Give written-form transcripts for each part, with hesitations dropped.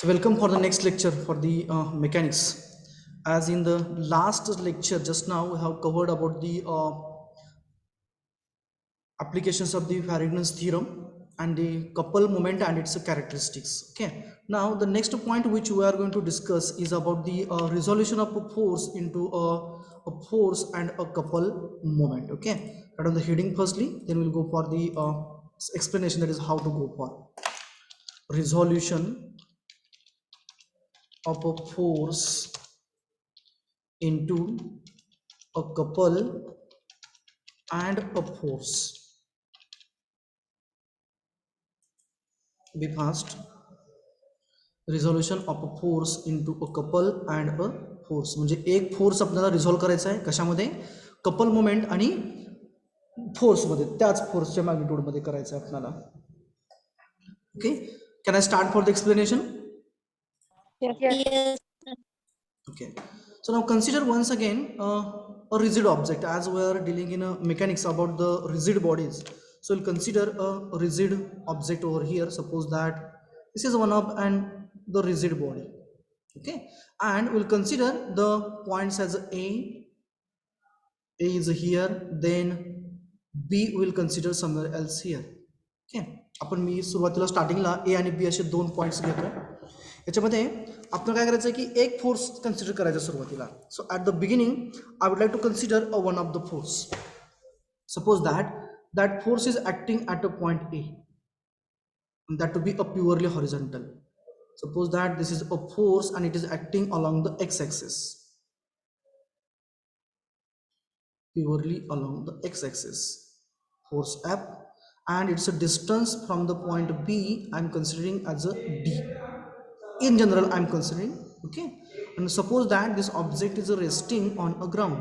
So welcome for the next lecture for the mechanics. As in the last lecture just now we have covered about the applications of the Faraday's theorem and the couple moment and its characteristics. Okay. Now the next point which we are going to discuss is about the resolution of a force into a force and a couple moment. Okay. Right on the heading firstly, then we'll go for the explanation, that is how to go for resolution of a force into a couple and a force. Be fast. Resolution of a force into a couple and a force. म्हणजे एक force आपल्याला resolve करायचा आहे कशामध्ये, couple moment आणि force मध्ये, त्याच फोर्सच्या मॅग्निट्यूड मध्ये करायचं आहे आपल्याला. Okay, can I start for the explanation? Yes. Okay, so now consider once again a rigid object, as we are dealing in mechanics about the rigid bodies. So we'll consider a rigid object over here. Suppose that this is one of and the rigid body. Okay, and we'll consider the points as a is here, then B will consider somewhere else here. Okay, आपण मी सुरुवातीला स्टार्टिंगला ए आणि बी असे दोन points घेतो. याच्यामध्ये आपल्याला काय करायचं आहे की एक फोर्स कन्सिडर करायचा सुरुवातीला. So at the beginning I would like to consider a one of the force. Suppose that force is acting at a point A, and that to be a purely horizontal. Suppose that this is a force and it is acting along the x-axis, purely along the x-axis, force F, and it's a distance from the point B I'm considering as a D. In general I'm considering. Okay, and suppose that this object is resting on a ground.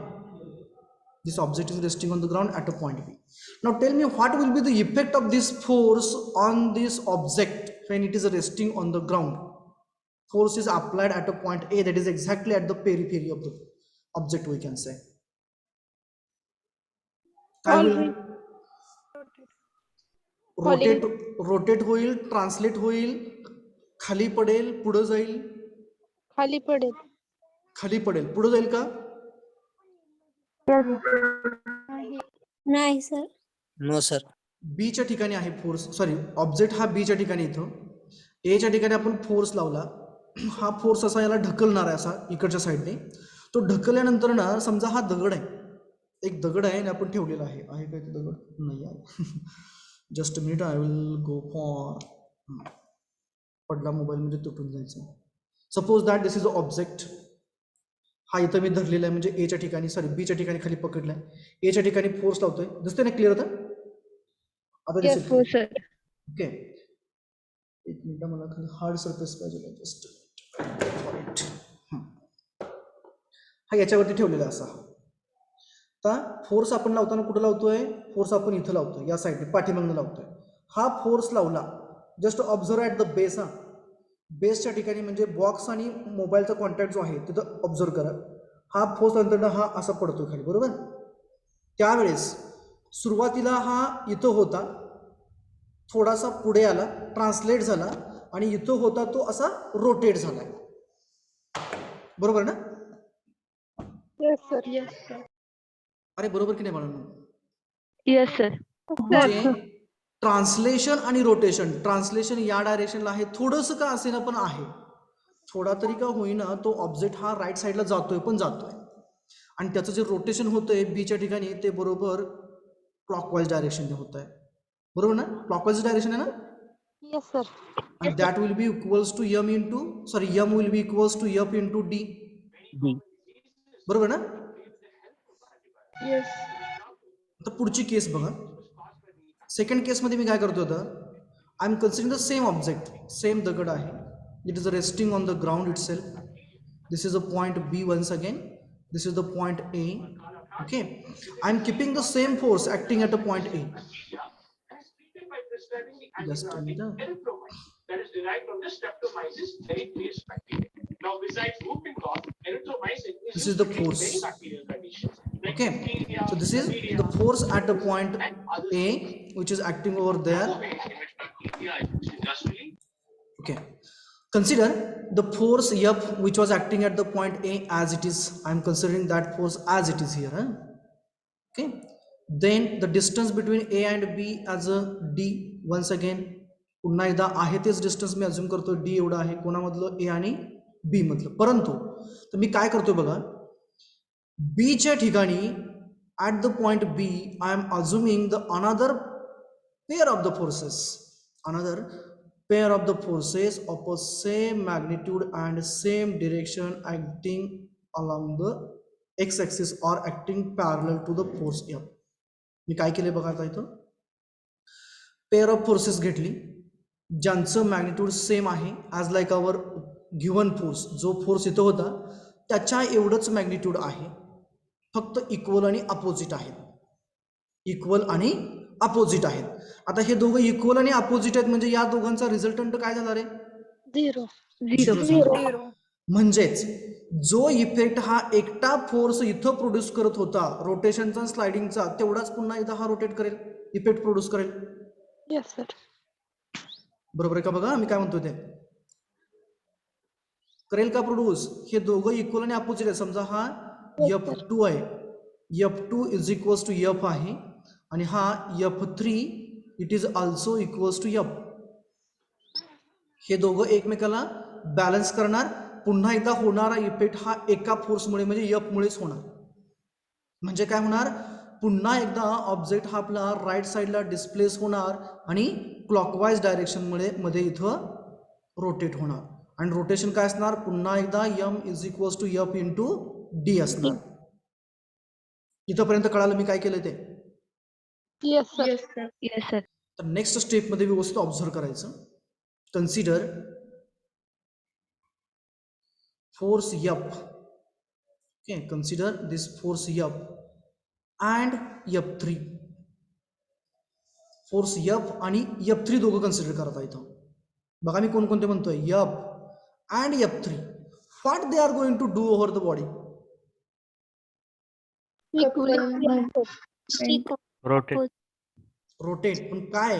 This object is resting on the ground at a point B. Now tell me, what will be the effect of this force on this object when it is resting on the ground? Force is applied at a point A, that is exactly at the periphery of the object, we can say. I will rotate होईल, translate होईल, खाली पडेल, पुढे जाईल, खाली पडेल, खाली पडेल, पुढे जाईल का? नाही सर. No sir. बी च्या ठिकाणी आहे फोर्स, सॉरी ऑब्जेक्ट हा बी च्या ठिकाणी इथं, ए च्या ठिकाणी आपण फोर्स लावला. हा फोर्स असा याला ढकलणार आहे, असा इकडच्या साईडने. तो ढकलल्यानंतर ना समजा हा दगड आहे, एक दगड आहे आणि आपण ठेवलेला आहे काय ते दगड नाही आहे. Just minute, I will go for, पडला मोबाईल म्हणजे तुटून जायचं. Suppose that this is a object. हा इथं मी धरलेला आहे, म्हणजे एच्या ठिकाणी, सॉरी बीच्या ठिकाणी खाली पकडलाय, एच्या ठिकाणी फोर्स लावतोय. दिसतंय ना क्लिअर? आता दिसेल. ओके, एक मिनिट, मला खाली हार्ड सरफेस पाहिजे. जस्ट हा याच्यावरती ठेवलेला असा. आता फोर्स आपण लावताना कुठं लावतोय? फोर्स आपण इथं लावतोय, या साईडने पाठीमागनं लावतोय. हा फोर्स लावला, just observe at the base. हा बेसच्या ठिकाणी, म्हणजे बॉक्स आणि मोबाईलचा कॉन्टॅक्ट जो आहे तिथं ऑब्झर्व करा. हा फोर्स नंतर हा असा पडतोय खाली, बरोबर? त्यावेळेस सुरुवातीला हा इथं होता, थोडासा पुढे आला, ट्रान्सलेट झाला, आणि इथं होता तो असा रोटेट झाला, बरोबर ना? Yes sir. Yes sir. अरे बरोबर की नाही बाळांनो? Yes sir. म्हणजे ट्रान्सलेशन आणि रोटेशन, ट्रान्सलेशन या डायरेक्शनला आहे, थोडंसं का असेना पण आहे, थोडा तरी का होईना, तो ऑब्जेक्ट हा राईट साईडला जातोय, पण जातोय. आणि त्याचं जे रोटेशन होतंय बीच्या ठिकाणी, ते बरोबर क्लॉकवाईज डायरेक्शनने होत आहे, बरोबर ना? क्लॉकवाईज डायरेक्शन आहे ना? Yes sir. आणि that will be equals to M into, sorry M will be equals to F into D, बरोबर ना? येस. आता पुढची केस बघा. सेकंड केसमध्ये मी काय करतो, आता I am considering the same object, same दगड आहे, it is resting on the ground itself. This is a point B once again, this is the point A. Okay, I am keeping the same force acting at a point A. Just a minute. That is derived from the streptomyces erythraeus bacteria. Now besides whooping cough, erythromycin is the force. Okay, so this is the force at the point A which is acting over there. Okay, Consider the force F which was acting at the point A as it is. I am considering that force as it is here. Okay. Then the distance between A and B as a D. Once again पुन्हा एकदा आहे तेच distance मी assume करतो D एवढं आहे कोणामधलं ए आणि बी मधलं. परंतु तर मी काय करतोय बघा, बीच्या ठिकाणी at the point B I am assuming the another pair of the forces of a same magnitude and same direction acting along the x-axis or acting parallel to the force F. मी काय केले बघा आता इथं pair of forces घेतली ज्यांचं magnitude same आहे as like our given force. जो force इथं होता त्याच्या एवढंच मॅग्निट्यूड आहे, फक्त इक्वल आणि अपोजिट आहेत. आता हे दोघं इक्वल आणि अपोजिट आहेत म्हणजे या दोघांचा रिझल्टंट काय झाला रे? 0. म्हणजेच जो इफेक्ट हा एकटा फोर्स इथं प्रोड्यूस करत होता रोटेशनचा स्लायडिंगचा, तेवढाच पुन्हा एकदा हा रोटेट करेल, इफेक्ट प्रोड्यूस करेल. Yes, sir. बरोबर आहे का? बघा मी काय म्हणतोय ते करेल का प्रोड्यूस? हे दोघं इक्वल आणि अपोजिट आहे. समजा हा F2 आहे, F2 is equals to F आहे आणि हा F3 it is also equals to F. हे दोघं एकमेकाला बॅलन्स करणार. पुन्हा एकदा होणारा इफेक्ट हा एका फोर्समुळे म्हणजे F मुळेच होणार. म्हणजे काय होणार? पुन्हा एकदा ऑब्जेक्ट हा आपला राईट साईडला डिस्प्लेस होणार आणि क्लॉकवाईज डायरेक्शनमुळे मध्ये इथं रोटेट होणार. आणि रोटेशन काय असणार? पुन्हा एकदा M is equals to F into D असणार. इथंपर्यंत कळालं मी काय केलं ते? Yes, sir. तर नेक्स्ट स्टेपमध्ये व्यवस्थित ऑब्झर्व करायचं. Consider force F. Okay, consider this force F and F3. Force F आणि F3 दोघं कन्सिडर करता इथं. बघा मी कोणकोणते म्हणतोय, F and F3. What they are going to do over the body? Rotate. पण काय?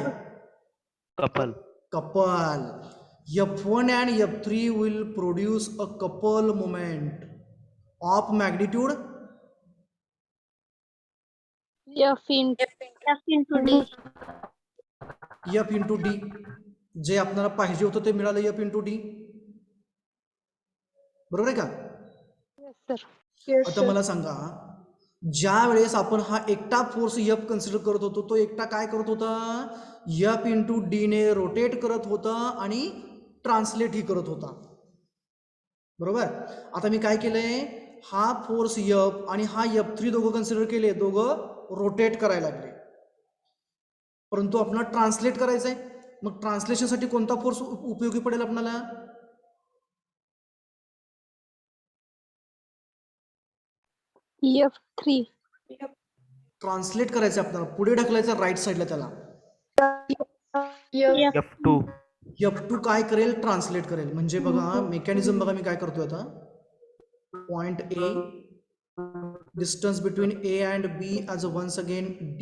couple. F1 and F3 will produce a couple moment of magnitude F into D. F into D. जे आपल्याला पाहिजे होतं ते मिळालं F into D. बरोबर आहे का? Yes, sir. आता मला सांगा, ज्या वेळेस आपण हा एकटा फोर्स F कन्सिडर करत होतो तो एकटा काय करत होता? F इंटू डी ने रोटेट करत होता आणि ट्रान्सलेट ही करत होता. बरोबर. आता मी काय केलंय, हा फोर्स F आणि हा F3 दोघं कन्सिडर केले, दोघं रोटेट करायला लागले. परंतु आपल्याला ट्रान्सलेट करायचंय. मग ट्रान्सलेशनसाठी कोणता फोर्स उपयोगी पडेल आपल्याला? F3. ट्रान्सलेट करायचं आपल्याला, पुढे ढकलायचं राईट साईडला त्याला. F2 काय करेल? ट्रान्सलेट करेल. म्हणजे बघा मेकॅनिझम बघा मी काय करतोय आता. Point A, distance between A and B as once again D.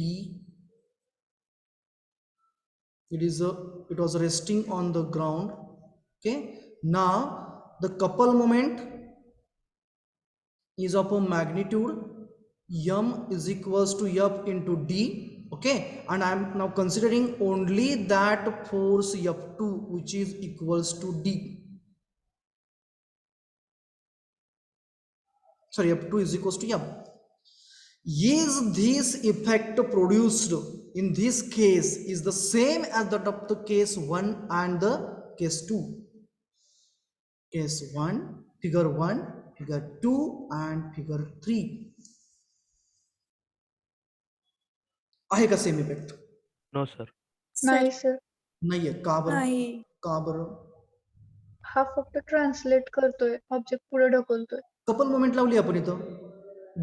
It was resting on the ground. Okay, now the couple moment is of a magnitude M is equals to F into D. Okay, and I am now considering only that force F2 which is equals to D. Sorry, F2 is equals to M. Is this effect produced in this case is the same as that of the case 1 and the case 2? Case 1, figure 1, figure 2 and figure 3. आहे का same effect? No sir. नाही sir. नाहीये. का बरं? नाही. का बरं? हा फक्त ट्रान्सलेट करतोय, ऑब्जेक्ट पुढे ढकलतोय. कपल मोमेंट लावली आपण इथं.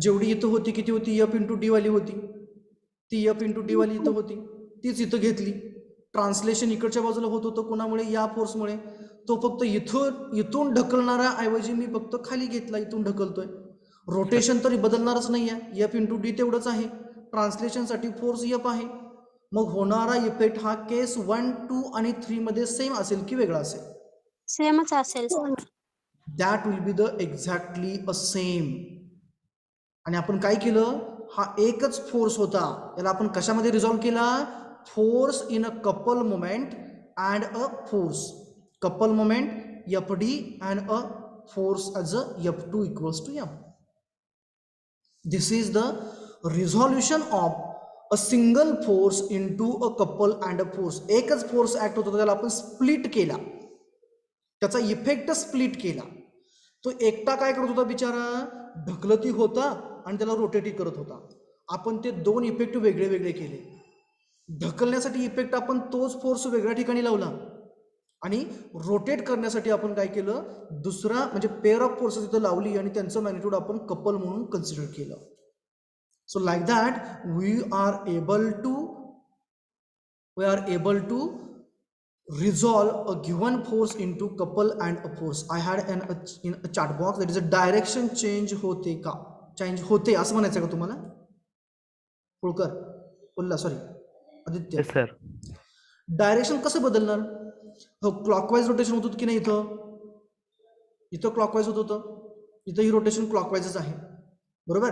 जेवढी इथं होती किती होती? F इंटू डी वाली होती. ती F इंटू डी वाली इथं होती, तीच इथं घेतली. ट्रान्सलेशन इकडच्या बाजूला होत होतं कोणामुळे? या फोर्समुळे. तो फक्त इथून ढकलणारा ऐवजी मी फक्त खाली घेतला, इथून ढकलतोय. रोटेशन तरी बदलणारच नाही आहे. F इंटू डी तेवढंच आहे. ट्रान्सलेशनसाठी फोर्स F आहे. मग होणारा इफेक्ट हा केस 1, 2 आणि 3 मध्ये सेम असेल की वेगळा असेल? सेमच असेल sir. That will be the exactly a same. आणि आपण काय केलं, हा एकच फोर्स होता, याला आपण कशामध्ये रिझॉल्व्ह केला, force in a couple moment and a force. Couple moment F D and a force as a F2 equals to M. This is the resolution of a single force into a couple and a force. एकच force act होता, त्याला आपण split केला, त्याचा effect split केला. तो एकटा काय करत होता बिचारा, ढकलती होता आणि त्याला रोटेटही करत होता. आपण ते दोन इफेक्ट वेगळे वेगळे केले. ढकलण्यासाठी इफेक्ट आपण तोच फोर्स वेगळ्या ठिकाणी लावला आणि रोटेट करण्यासाठी आपण काय केलं, दुसरा म्हणजे पेअर ऑफ फोर्सेस तिथं लावली आणि त्यांचं मॅग्निट्यूड आपण कपल म्हणून कन्सिडर केलं. So like that we are able to resolve a given force into couple and a force. I had in a chat box that is a direction change होते का, change होते असं म्हणायचं का तुम्हाला, होळकर बोलला, sorry Aditya. Yes, sir. Direction कसं बदलणार, हो क्लॉकवाईज रोटेशन होत होतं की नाही, इथं क्लॉकवाईज होत होतं, इथं ही रोटेशन क्लॉकवाईजच आहे, बरोबर.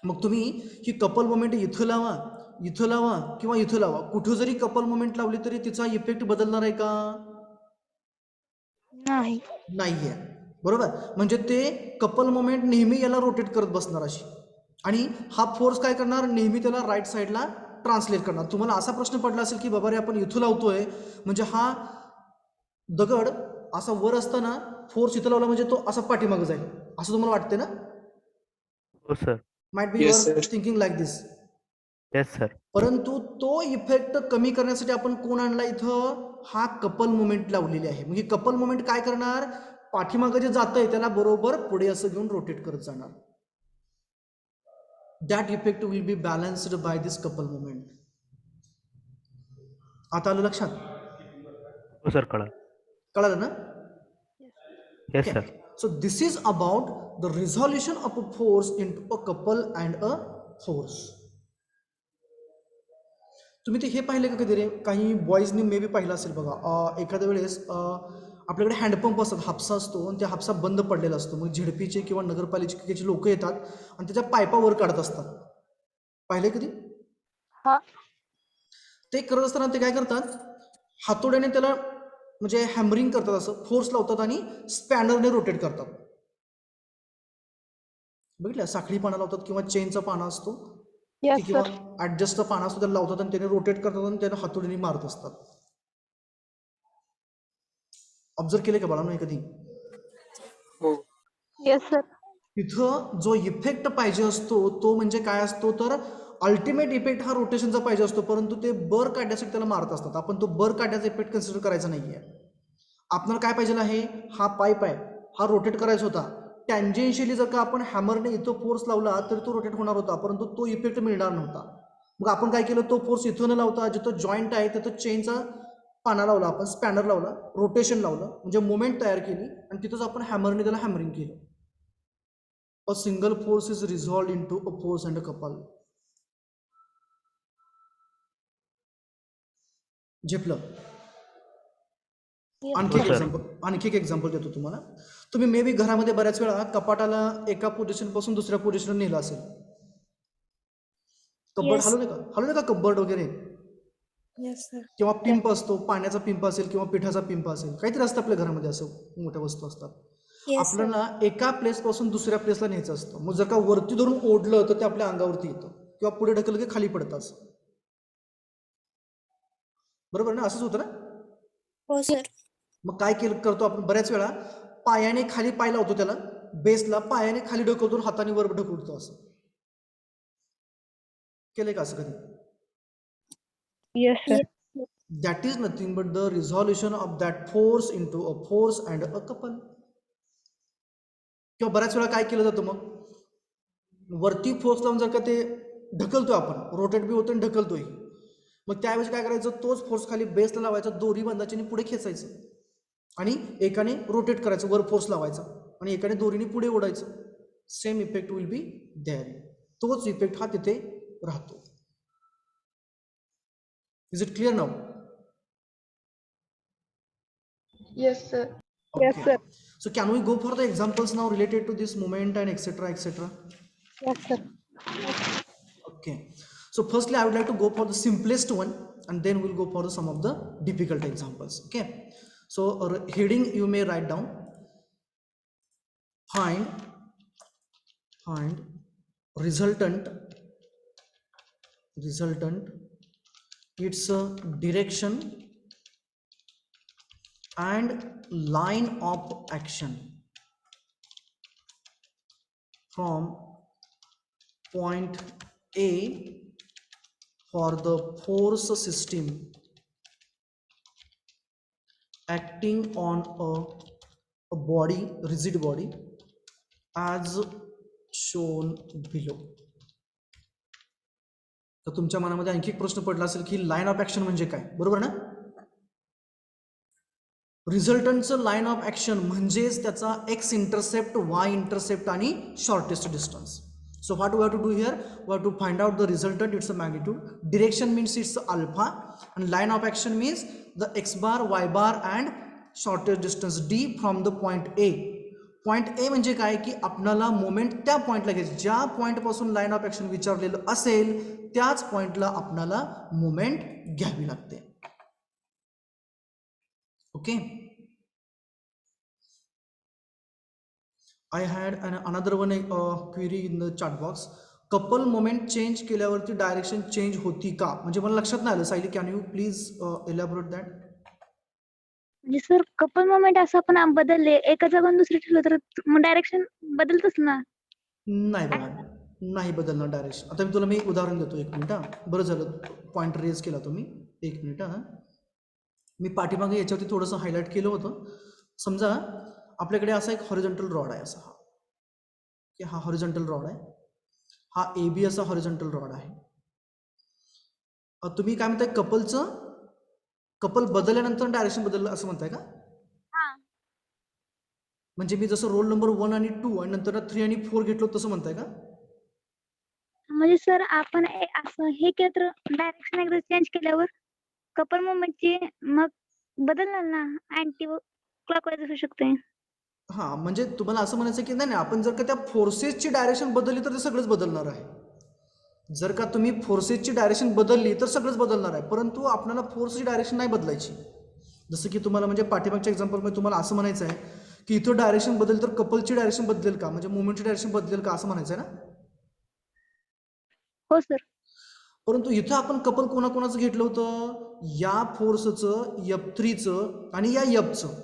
मग तुम्ही ही कपल मोमेंट इथं लावा, इथं लावा किंवा इथं लावा, कुठं जरी कपल मोमेंट लावली तरी तिचा इफेक्ट बदलणार आहे का, नाही. नाहीये, बरोबर. म्हणजे ते कपल मोमेंट नेहमी याला रोटेट करत बसणार अशी, आणि हा फोर्स काय करणार, नेहमी त्याला राईट साईडला ट्रान्सलेट करणार. तुम्हाला असा प्रश्न पडला असेल की बाबा रे आपण इथं लावतोय म्हणजे हा दगड असा वर असताना फोर्स इथं लावला म्हणजे तो असा पाठीमागे जाईल, असं तुम्हाला वाटते ना. हो sir. Might be your thinking like this. Yes sir. परंतु तो इफेक्ट कमी करण्यासाठी आपण कोण आणला इथं, हा कपल मोमेंट लावलेली आहे. म्हणजे कपल मोमेंट काय करणार, पाठीमागं जे जातंय त्याला बरोबर पुढे असं घेऊन रोटेट करत जाणार. That effect will be balanced by this couple moment. आता आलं लक्षात, हो सर, कळालं ना. Yes sir. So this is about the resolution of a force into a couple and a force. तुम्ही ते हे पाहिले का कधी रे, काही बॉईजनी मे बी पाहिलं असेल बघा, एखाद्या वेळेस आपल्याकडे हँडपंप असतात, हापसा असतो आणि त्या हापसा बंद पडलेला असतो, मग झेडपीचे किंवा नगरपालिकेचे लोक येतात आणि त्याच्या पायपा वर काढत असतात, पाहिले कधी. हा. ते करत असताना ते काय करतात, हातोड्याने त्याला म्हणजे हॅमरिंग करतात, असं फोर्स लावतात आणि स्पॅनरने रोटेट करतात. बघितलं, साखळी पाना लावतात किंवा चेनचा पाना असतो Yes, किंवा sir. ऍडजस्टचा पाना असतो, त्याला लावतात आणि त्याने रोटेट करतात आणि त्याने हातोडीने मारत असतात. ऑब्झर्व केले का बाळांनो कधी. Yes, sir. इथं जो इफेक्ट पाहिजे असतो तो म्हणजे काय असतो, तर अल्टिमेट इफेक्ट हा रोटेशनचा पाहिजे असतो, परंतु ते बर काढण्यासाठी त्याला मारत असतात. आपण तो बर काढण्याचा इफेक्ट कन्सिडर करायचा नाहीये. आपल्याला काय पाहिजे आहे, हा पाईप आहे, हा रोटेट करायचा होता, टँजेन्शियली जर का आपण हॅमरने इथं फोर्स लावला तर तो रोटेट होणार होता, परंतु तो इफेक्ट मिळणार नव्हता. मग आपण काय केलं, तो फोर्स इथं न लावता जिथं जॉईंट आहे तिथं चेनचा पाना लावला, आपण स्पॅनर लावला, रोटेशन लावलं, म्हणजे मोमेंट तयार केली आणि तिथंच आपण हॅमरने त्याला हॅमरिंग केलं. A single force is resolved into a force and a couple. झेपलं. Yes, आणखी sir. एक एक्झाम्पल देतो तुम्हाला. तुम्ही मे बी घरामध्ये बऱ्याच वेळा कपाटाला एका पोझिशन पासून दुसऱ्या पोझिशनवर नेलं असेल. कब्बर्ड Yes. हलवलं का कब्बर्ड वगैरे, Yes, sir. किंवा पिंप असतो, पाण्याचा पिंप असेल किंवा पिठाचा पिंप असेल, काहीतरी असतं आपल्या घरामध्ये, असं मोठ्या वस्तू असतात. Yes, sir. आपल्याला एका प्लेस पासून दुसऱ्या प्लेसला न्यायचं असतं. मग जर का वरती धरून ओढलं तर ते आपल्या अंगावरती येतं किंवा पुढे ढकललं की खाली पडतं, असं बरोबर ना, असंच होतं ना. हो सर. मग काय करतो आपण बऱ्याच वेळा, पायाने खाली पाय लावतो, त्याला बेसला पायाने खाली ढकलतो, हाताने वर ढकलतो, असं केलंय का असं कधी. Yes, sir. That is nothing but the resolution of that force into a force and a couple. किंवा बऱ्याच वेळा काय केलं जातं, मग वरती फोर्स लावून जर का ते ढकलतोय आपण, रोटेट बी होतो आणि ढकलतोय, मग त्यावेळेस काय करायचं, तोच फोर्स खाली बेसला लावायचा, दोरी बांधायची आणि पुढे खेचायचं आणि एकाने रोटेट करायचं, वर फोर्स लावायचा आणि एकाने दोरीने पुढे ओढायचं. Same effect will be there. तोच इफेक्ट हा तिथे राहतो. Is it clear now. Yes, sir. Yes, Okay. sir. So can we go for the examples now related to this moment and etc. etc. Yes, sir. Okay. So firstly, I would like to go for the simplest one, and then we'll go for some of the difficult examples. Okay. So heading you may write down. Find resultant its direction and line of action from point A for the force system acting on a body, rigid body, as shown below. तर तुमच्या मनामध्ये आणखी एक प्रश्न पडला असेल की line of action म्हणजे काय, बरोबर ना? रिझल्टंटचं लाईन ऑफ ऍक्शन म्हणजेच त्याचा एक्स इंटरसेप्ट, वाय इंटरसेप्ट आणि shortest distance. So what we have to do here? We have to find out the resultant, its a magnitude. Direction means it's alpha, and line of action means the x bar, y bar and shortest distance d from the point A. Point A म्हणजे काय की आपल्याला moment त्या पॉइंटला घ्यायचं, ज्या point पासून line of action विचारलेलं असेल त्याच पॉइंटला आपल्याला मोमेंट घ्यावी लागते. Okay. I had another one query in the chat box. Couple moment change केल्यावरती डायरेक्शन चेंज होती का, म्हणजे मला लक्षात नाही आलं. Sayali, can you please elaborate that? म्हणजे सर कपल मोमेंट असं आपण बदलले एका जागून दुसरी ठेवलं तर मग डायरेक्शन बदलतच ना. नाही बघा, नाही बदलणार डायरेक्शन. आता मी उदाहरण देतो, एक मिनिट. बरं झालं पॉइंट रेज केला तुम्ही, एक मिनिट. मी पाठीमागे याच्यावरती थोडंसं हायलाईट केलं होतं. समजा आपल्याकडे असा एक हॉरिझॉन्टल रॉड आहे, असा की हा हॉरिझॉन्टल रॉड आहे, हा ए बी असा हॉरिझॉन्टल रॉड आहे. तुम्ही काय म्हणताय, कपल बदलल्यानंतर डायरेक्शन बदललं असं म्हणताय का? म्हणजे मी जसं रोल नंबर 1 आणि 2 आणि नंतर 3 आणि 4 घेतलो तसं म्हणताय का? म्हणजे सर आपण असं हे केलं तर डायरेक्शन एकदा चेंज केल्यावर कपल मोमेंटची मग बदलणार ना, अँटी क्लॉकवाईज असू शकते. हा, म्हणजे तुम्हाला असं म्हणायचं की नाही, आपण जर का त्या फोर्सेसची डायरेक्शन बदलली तर ते सगळंच बदलणार आहे. जर का तुम्ही फोर्सेसची डायरेक्शन बदलली तर सगळंच बदलणार आहे, परंतु आपल्याला फोर्सची डायरेक्शन नाही बदलायची. जसं की तुम्हाला म्हणजे पाठीमागच्या एक्झाम्पलमध्ये तुम्हाला असं म्हणायचं आहे की इथं डायरेक्शन बदल तर कपलची डायरेक्शन बदलेल का, म्हणजे मुवमेंटची डायरेक्शन बदलेल का असं म्हणायचं आहे ना? हो सर. परंतु इथं आपण कपल कोणाकोणाचं घेतलं होतं, या फोर्सचं, F3चं आणि या Fचं.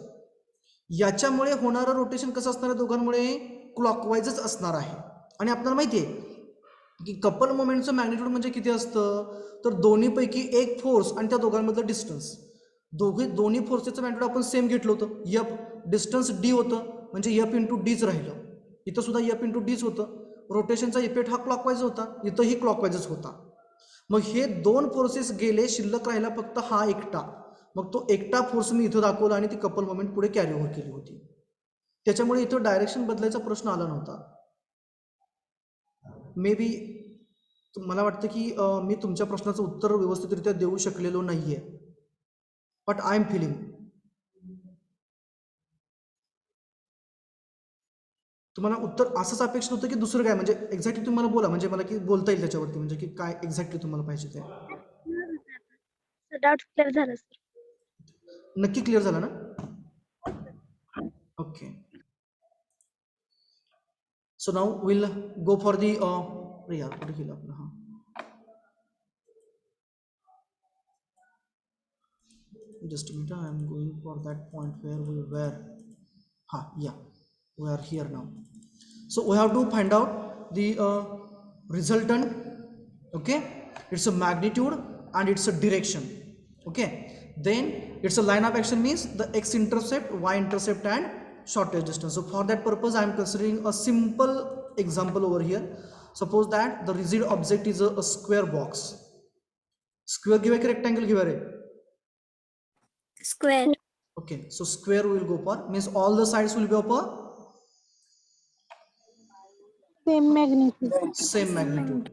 याच्यामुळे होणारं रोटेशन कसं असणार आहे, दोघांमुळे क्लॉकवाईजच असणार आहे. आणि आपल्याला माहिती आहे की कपल मोमेंटचं मॅग्निट्यूड म्हणजे किती असतं, तर दोन्हीपैकी एक फोर्स आणि त्या दोघांमधलं डिस्टन्स. दोन्ही फोर्सेसचं मॅग्निट्यूड आपण सेम घेतलं होतं. F डिस्टन्स D होतं, म्हणजे F इंटू डीच राहिलं. इथं सुद्धा F इंटू डीच होतं. रोटेशनचा इफेक्ट हा क्लॉकवाईज होता, इथंही क्लॉकवाईजच होता. मग हे दोन फोर्सेस गेले, शिल्लक राहिला फक्त हा एकटा. मग तो एकटा फोर्स मी इथं दाखवला आणि ती कपल मोमेंट पुढे कॅरी ओव्हर केली होती. त्याच्यामुळे इथं डायरेक्शन बदलायचा प्रश्न आला नव्हता. मे बी मला वाटतं की मी तुमच्या प्रश्नाचं उत्तर व्यवस्थितरित्या देऊ शकलेलो नाहीये, बट आय एम फिलिंग. तुम्हाला उत्तर असंच अपेक्षित होतं की दुसरं काय, म्हणजे एक्झॅक्टली तुम्हाला बोला, म्हणजे मला की बोलता येईल त्याच्यावरती, म्हणजे की काय एक्झॅक्टली तुम्हाला पाहिजे ते. डाऊट क्लिअर झालं सर. नक्की क्लिअर झालं ना? Okay. So now will go for the यार कुठे गेलं आपलं, हां, just a minute, I am going for that point where we were. Yeah, we are here now. So we have to find out the resultant. Okay, it's a magnitude and it's a direction. Okay, then it's a line of action means the x intercept, y intercept and shortest distance. So for that purpose I am considering a simple example over here. Suppose that the rigid object is a square box. Square give a rectangle give a Square. Okay, so square we will go for, means all the sides will be of a same magnitude. same magnitude.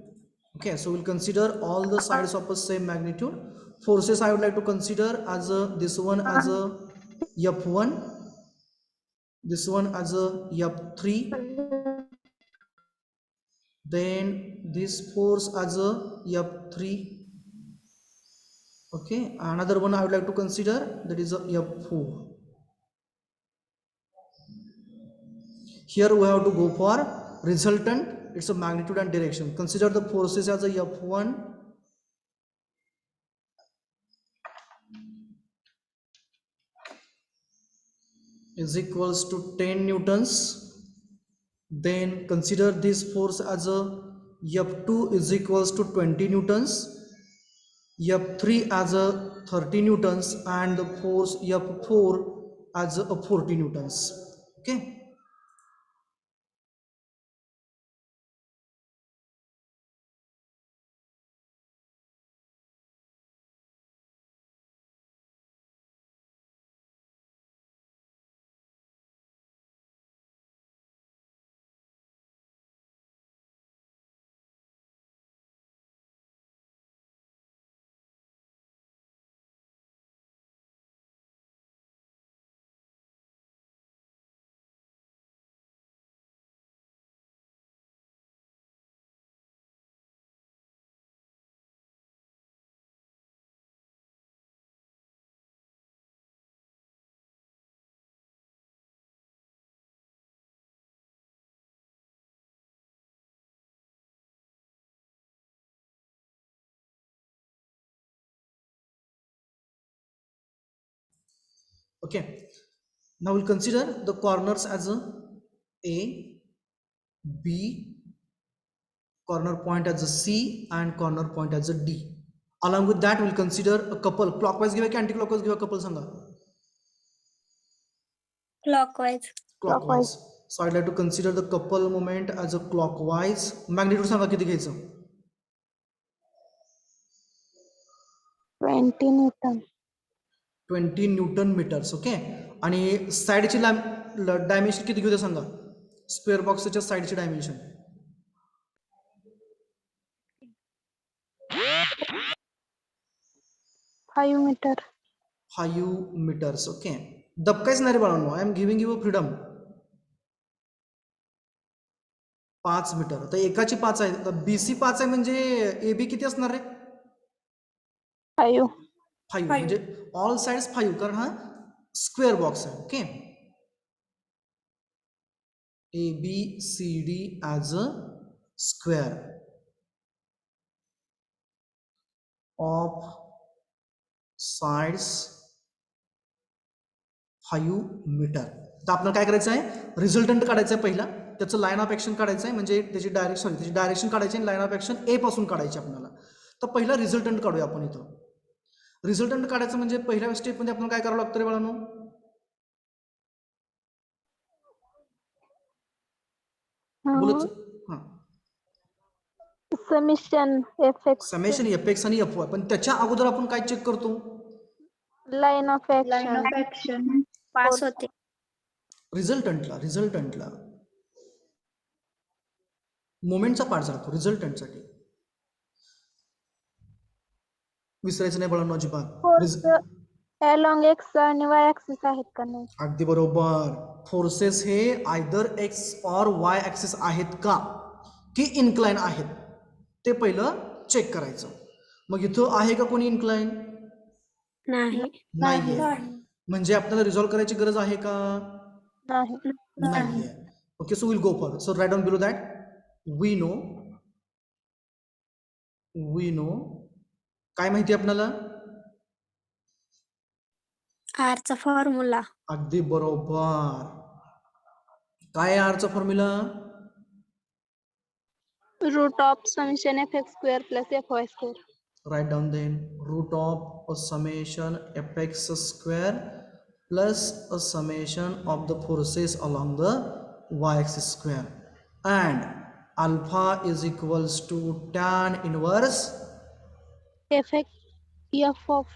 Okay, so we'll consider all the sides of a same magnitude. Forces I would like to consider as this one as a F1, this one as a F3, then this force as a F3. Okay, another one I would like to consider, that is a F4. Here we have to go for resultant, it's a magnitude and direction. Consider the forces as a F1 is equals to 10 newtons. Then consider this force as a F2 is equals to 20 newtons, F3 as a 30 newtons, and the force F4 as a 40 newtons. Okay. Okay, now we'll consider the corners as A, B, corner point as a C, and corner point as a D. Along with that, we'll consider a couple. Clockwise give ki anti-clockwise give couple sanga? Clockwise. Clockwise. So I'd like to consider the couple moment as a clockwise. Magnitude sanga किती घ्यायचं? 20 Newton. 20 Newton metres. Okay, आणि साईडची dimension किती घेऊ दे सांगा, square बॉक्सच्या साईडची dimension 5 meter. 5 metres. Okay, दबकायच नाही रे बाळांनो, I am giving you freedom. 5 metre. तर एकाची 5 आहे, तर BC 5 आहे, म्हणजे AB किती असणार रे? 5. 5, म्हणजे ऑल साइड्स 5, कारण हा स्क्वेअर बॉक्स आहे. Okay, ABCD as a square of sides 5 metre. तर आपल्याला काय करायचं आहे, रिझल्टंट काढायचं आहे पहिला, त्याचं लाईन ऑफ ॲक्शन काढायचं आहे, म्हणजे त्याची डायरेक्शन काढायची आणि लाईन ऑफ ॲक्शन A पासून काढायची आपल्याला. तर पहिला रिझल्टंट काढूया आपण. इथं रिझल्टंट काढायचं म्हणजे पहिल्या स्टेपमध्ये आपल्याला काय करावं लागतं रे बाळांनो? बोलच. हां, समेशन FX. समेशन FX आणि FY. पण त्याच्या अगोदर आपण काय चेक करतो? Line of line action. Of action. Pass होते. रिझल्टंटला मोमेंटचा पार्ट जातो रिझल्टंटसाठी. विसरायचं नाही बाळांनो अजिबात. अलॉंग एक्स आणि वाय ऍक्सिस आहेत का नाही? अगदी बरोबर. फोर्सेस हे आयदर एक्स और वाय ऍक्सिस आहेत का, की इन्क्लाइन आहेत, ते पहिलं चेक करायचं. मग इथं आहे का कोणी इन्क्लाइन? नाही. नाहीये. म्हणजे आपल्याला रिझॉल्व्ह करायची गरज आहे का? नाही. नाहीये. Okay, so will go for. So write down below that we know काय माहिती आपल्याला? R चा फॉर्म्युला. अगदी बरोबर. काय आहे आरचा formula? Root of summation FX square plus FY square. Write down then root of a summation fx square plus a summation of the forces along the y-axis square, and alpha is equals to tan inverse FX F of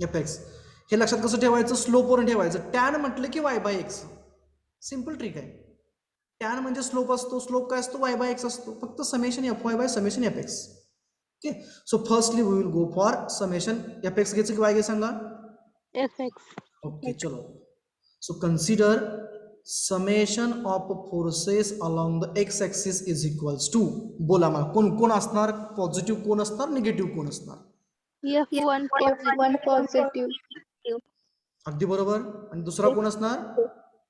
fx. हे लक्षात कसं ठेवायचं? स्लोपवर ठेवायचं. Tan म्हटलं की y by x. Simple trick आहे. Tan म्हणजे slope असतो, स्लोप काय असतो? y बाय एक्स असतो. फक्त summation FY by summation FX. Okay, so firstly we will go for summation F x घ्यायचं की वाय घे सांगा. fx ओके चलो, so consider summation of forces along the x axis is equals to, बोला मला कोण कोण असणार, पॉझिटिव्ह कोण असणार, निगेटिव्ह कोण असणार. f1 positive F1 पॉझिटिव्ह, अगदी बरोबर. आणि दुसरा कोण असणार,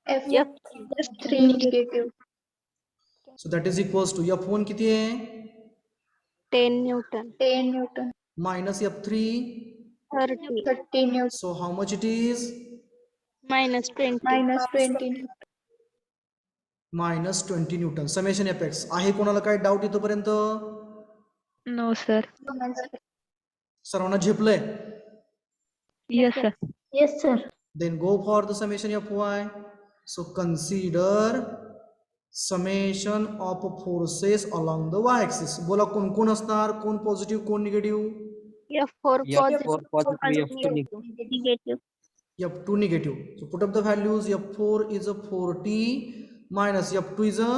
F3 negative. So that is equals to F1 किती आहे, 10 Newton, 10 newton, minus F3, 30 30 newton, so how much it is, minus 20, -20 minus 20 newton. Summation F X आहे. कोणाला काय डाऊट इथपर्यंत, नो सर. सर्वांना झेपलंय. Yes sir. Yes sir. Then go for the summation of y. So consider summation of forces along the y-axis. बोला कोण कोण असणार, कोण पॉझिटिव्ह कोण negative, f4 positive, negative. F2 negative. So put up the values. F4 is a 40 minus F2 is a,